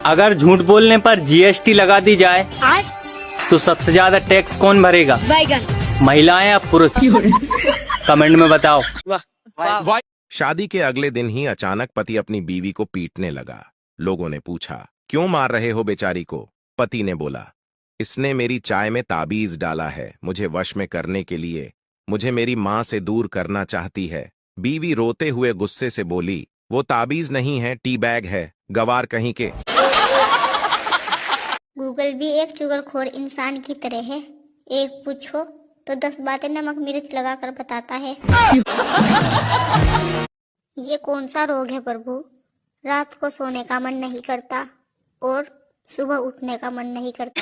अगर झूठ बोलने पर जीएसटी लगा दी जाए तो सबसे ज्यादा टैक्स कौन भरेगा, महिलाएं या पुरुष? कमेंट में बताओ। शादी के अगले दिन ही अचानक पति अपनी बीवी को पीटने लगा। लोगों ने पूछा, क्यों मार रहे हो बेचारी को? पति ने बोला, इसने मेरी चाय में ताबीज डाला है, मुझे वश में करने के लिए। मुझे मेरी मां से दूर करना चाहती है। बीवी रोते हुए गुस्से से बोली, वो ताबीज नहीं है, टी बैग है, गवार कहीं के। गूगल भी एक चुगलखोर इंसान की तरह है। एक पूछो तो 10 बातें नमक मिर्च लगाकर बताता है। ये कौन सा रोग है प्रभु? रात को सोने का मन नहीं करता और सुबह उठने का मन नहीं करता।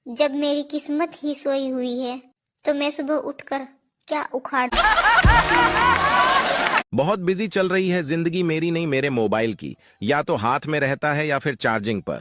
जब मेरी किस्मत ही सोई हुई है तो मैं सुबह उठकर क्या उखाड़। बहुत बिजी चल रही है जिंदगी मेरी नहीं मेरे मोबाइल की, या तो हाथ में रहता है या फिर चार्जिंग पर।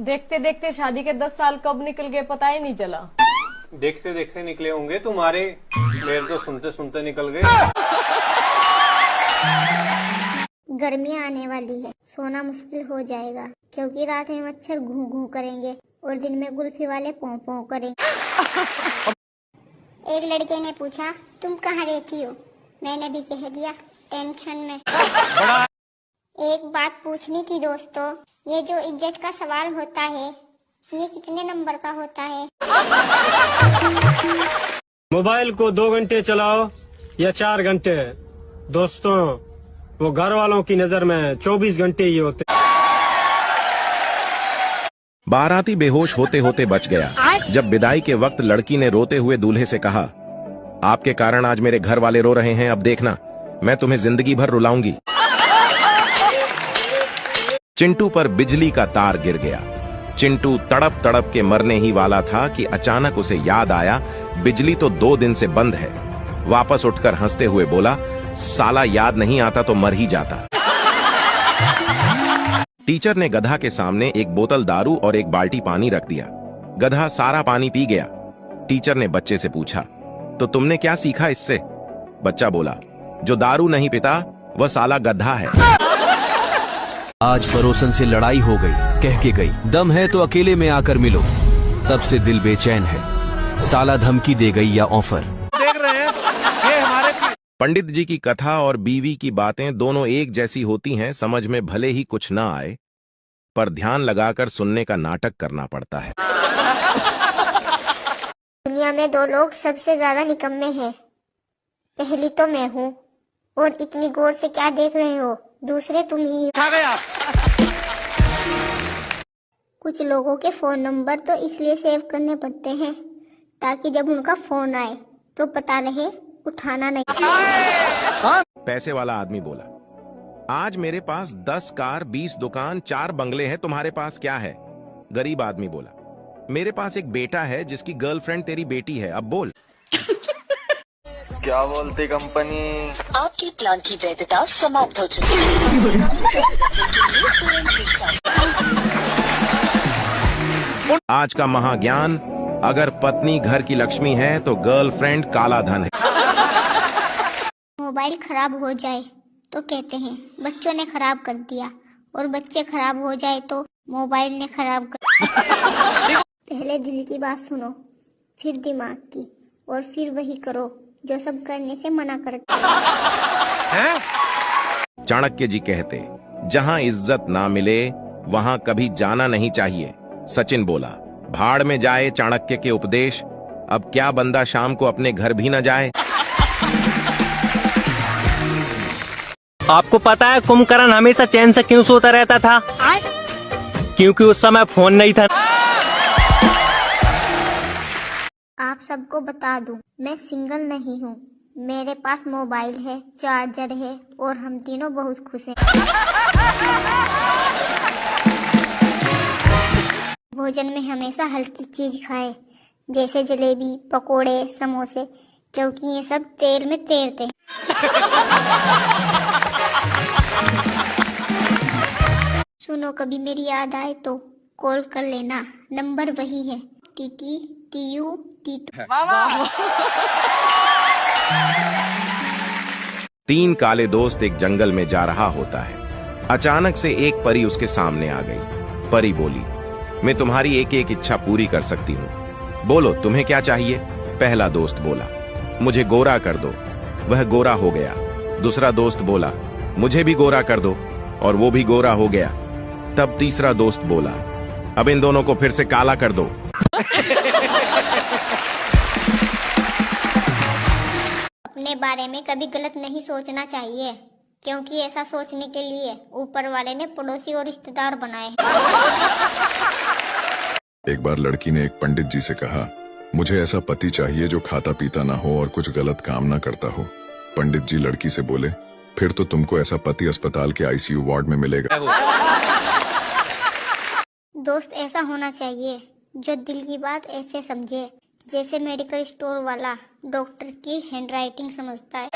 देखते देखते शादी के 10 साल कब निकल गए पता ही नहीं चला। देखते देखते निकले होंगे तुम्हारे, मेरे तो सुनते सुनते निकल गए। गर्मियाँ आने वाली है, सोना मुश्किल हो जाएगा क्योंकि रात में मच्छर घूं घूं करेंगे और दिन में गुल्फी वाले पों पों करेंगे। एक लड़के ने पूछा, तुम कहाँ रहती हो? मैंने भी कह दिया, टेंशन में। एक बात पूछनी थी दोस्तों, ये जो इज्जत का सवाल होता है ये कितने नंबर का होता है? मोबाइल को 2 घंटे चलाओ या 4 घंटे, दोस्तों वो घर वालों की नजर में 24 घंटे ही होते। बाराती बेहोश होते होते बच गया। जब विदाई के वक्त लड़की ने रोते हुए दूल्हे से कहा, आपके कारण आज मेरे घर वाले रो रहे हैं, अब देखना मैं तुम्हें जिंदगी भर रुलाऊंगी। चिंटू पर बिजली का तार गिर गया। चिंटू तड़प तड़प के मरने ही वाला था कि अचानक उसे याद आया, बिजली तो 2 दिन से बंद है। वापस उठकर हंसते हुए बोला, साला याद नहीं आता तो मर ही जाता। टीचर ने गधा के सामने एक बोतल दारू और एक बाल्टी पानी रख दिया। गधा सारा पानी पी गया। टीचर ने बच्चे से पूछा, तो तुमने क्या सीखा इससे? बच्चा बोला, जो दारू नहीं पीता वह साला गधा है। आज पड़ोसन से लड़ाई हो गई, कह के गई, दम है तो अकेले में आकर मिलो। तब से दिल बेचैन है, साला धमकी दे गई या ऑफर। देख रहे हैं ये हमारे पंडित जी की कथा और बीवी की बातें दोनों एक जैसी होती हैं। समझ में भले ही कुछ ना आए पर ध्यान लगाकर सुनने का नाटक करना पड़ता है। दुनिया में 2 लोग सबसे ज्यादा निकम्मे हैं। पहली तो मैं हूँ, और इतनी गौर से क्या देख रहे हो? दूसरे तुम ही हो। कुछ लोगों के फोन नंबर तो इसलिए सेव करने पड़ते हैं ताकि जब उनका फोन आए तो पता रहे उठाना नहीं। पैसे वाला आदमी बोला, आज मेरे पास 10 कार, 20 दुकान, 4 बंगले हैं, तुम्हारे पास क्या है? गरीब आदमी बोला, मेरे पास एक बेटा है जिसकी गर्लफ्रेंड तेरी बेटी है, अब बोल। क्या बोलती कंपनी? आपके प्लान की वैधता समाप्त हो चुकी है। आज का महाज्ञान, अगर पत्नी घर की लक्ष्मी है तो गर्लफ्रेंड काला धन है। मोबाइल खराब हो जाए तो कहते हैं बच्चों ने खराब कर दिया, और बच्चे खराब हो जाए तो मोबाइल ने खराब कर। पहले दिल की बात सुनो, फिर दिमाग की, और फिर वही करो जो सब करने से मना करते हैं। चाणक्य जी कहते, जहां इज्जत ना मिले वहां कभी जाना नहीं चाहिए। सचिन बोला, भाड़ में जाए चाणक्य के उपदेश, अब क्या बंदा शाम को अपने घर भी न जाए। आपको पता है कुंभकर्ण हमेशा चैन से क्यों सोता रहता था? क्योंकि उस समय फोन नहीं था। आप सबको बता दूं, मैं सिंगल नहीं हूँ, मेरे पास मोबाइल है, चार्जर है, और हम तीनों बहुत खुश हैं। भोजन में हमेशा हल्की चीज खाएं, जैसे जलेबी, पकोड़े, समोसे, क्योंकि ये सब तेल में तैरते हैं। सुनो, कभी मेरी याद आए तो कॉल कर लेना, नंबर वही है TT TU T2। 3 काले दोस्त एक जंगल में जा रहा होता है। अचानक से एक परी उसके सामने आ गई। परी बोली, मैं तुम्हारी एक एक इच्छा पूरी कर सकती हूँ, बोलो तुम्हें क्या चाहिए। पहला दोस्त बोला, मुझे गोरा कर दो। वह गोरा हो गया। दूसरा दोस्त बोला, मुझे भी गोरा कर दो, और वो भी गोरा हो गया। तब तीसरा दोस्त बोला, अब इन दोनों को फिर से काला कर दो। अपने बारे में कभी गलत नहीं सोचना चाहिए, क्योंकि ऐसा सोचने के लिए ऊपर वाले ने पड़ोसी और रिश्तेदार बनाए हैं। एक बार लड़की ने एक पंडित जी से कहा, मुझे ऐसा पति चाहिए जो खाता पीता ना हो और कुछ गलत काम ना करता हो। पंडित जी लड़की से बोले, फिर तो तुमको ऐसा पति अस्पताल के ICU वार्ड में मिलेगा। दोस्त ऐसा होना चाहिए जो दिल की बात ऐसे समझे जैसे मेडिकल स्टोर वाला डॉक्टर की हैंडराइटिंग समझता है।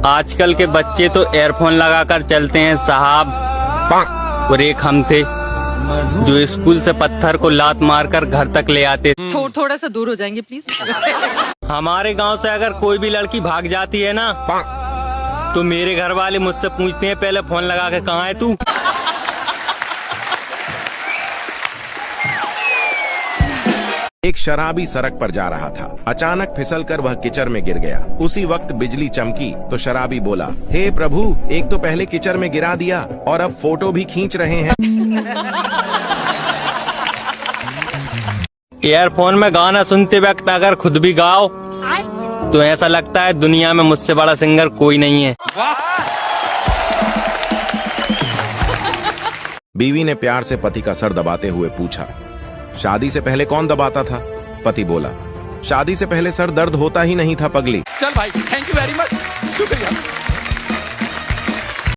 आजकल के बच्चे तो एयरफोन लगाकर चलते हैं साहब। और एक हम थे जो स्कूल से पत्थर को लात मारकर घर तक ले आते। थोड़ा सा दूर हो जाएंगे प्लीज। हमारे गांव से अगर कोई भी लड़की भाग जाती है ना, तो मेरे घर वाले मुझसे पूछते हैं, पहले फोन लगा के कहाँ है तू। एक शराबी सड़क पर जा रहा था। अचानक फिसलकर वह कीचड़ में गिर गया। उसी वक्त बिजली चमकी तो शराबी बोला, हे प्रभु, एक तो पहले कीचड़ में गिरा दिया और अब फोटो भी खींच रहे हैं। ईयरफोन में गाना सुनते वक्त अगर खुद भी गाओ तो ऐसा लगता है दुनिया में मुझसे बड़ा सिंगर कोई नहीं है। बीवी ने प्यार से पति का सर दबाते हुए पूछा, शादी से पहले कौन दबाता था? पति बोला, शादी से पहले सर दर्द होता ही नहीं था पगली। चल भाई, थैंक यू वेरी मच, शुक्रिया।